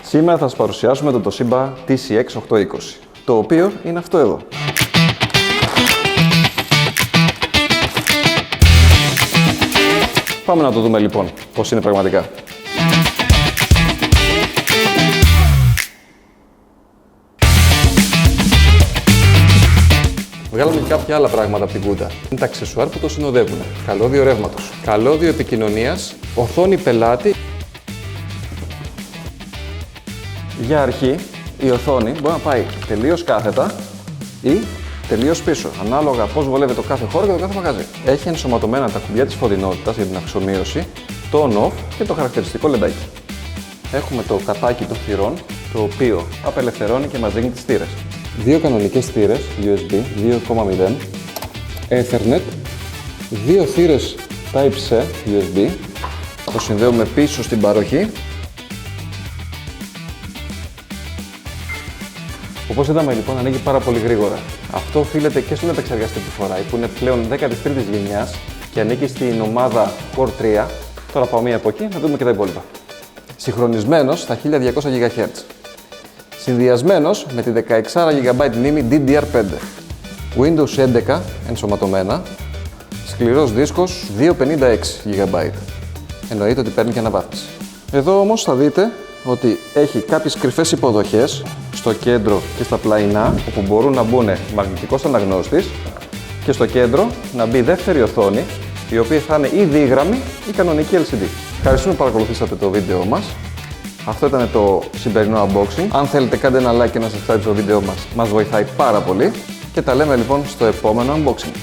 Σήμερα θα σας παρουσιάσουμε το Toshiba TCX820, το οποίο είναι αυτό εδώ. Πάμε να το δούμε λοιπόν πώς είναι πραγματικά. Βγάλαμε και κάποια άλλα πράγματα από την κούτα. Είναι τα αξεσουάρ που το συνοδεύουν. Καλώδιο ρεύματος, καλώδιο επικοινωνίας, οθόνη πελάτη. Για αρχή, η οθόνη μπορεί να πάει τελείως κάθετα ή τελείως πίσω, ανάλογα πώς βολεύει το κάθε χώρο και το κάθε μαγαζί. Έχει ενσωματωμένα τα κουμπιά της φωτεινότητας για την αυξομοίωση, το on-off και το χαρακτηριστικό λεντάκι. Έχουμε το κατάκι των θυρών, το οποίο απελευθερώνει και μας δίνει τις θύρες. Δύο κανονικές θύρες USB 2.0, Ethernet, δύο θύρες Type-C USB. Το συνδέουμε πίσω στην παροχή. Όπως είδαμε λοιπόν, ανοίγει πάρα πολύ γρήγορα. Αυτό οφείλεται και στον επεξεργαστή που φοράει, που είναι πλέον 13ης γενιάς και ανήκει στην ομάδα Core 3. Τώρα πάω μία από εκεί να δούμε και τα υπόλοιπα. Συγχρονισμένος στα 1200 GHz. Συνδυασμένος με τη 16 GB μνήμη DDR5. Windows 11 ενσωματωμένα. Σκληρός δίσκος 256 GB. Εννοείται ότι παίρνει και αναβάθμιση. Εδώ όμως θα δείτε ότι έχει κάποιες κρυφές υποδοχές στο κέντρο και στα πλαϊνά, όπου μπορούν να μπουν μαγνητικός αναγνώστης και στο κέντρο να μπει δεύτερη οθόνη, η οποία θα είναι ή δίγραμμη ή κανονική LCD. Ευχαριστούμε που παρακολουθήσατε το βίντεο μας. Αυτό ήταν το σημερινό unboxing. Αν θέλετε, κάντε ένα like και ένα subscribe στο βίντεο μας. Μας βοηθάει πάρα πολύ. Και τα λέμε λοιπόν στο επόμενο unboxing.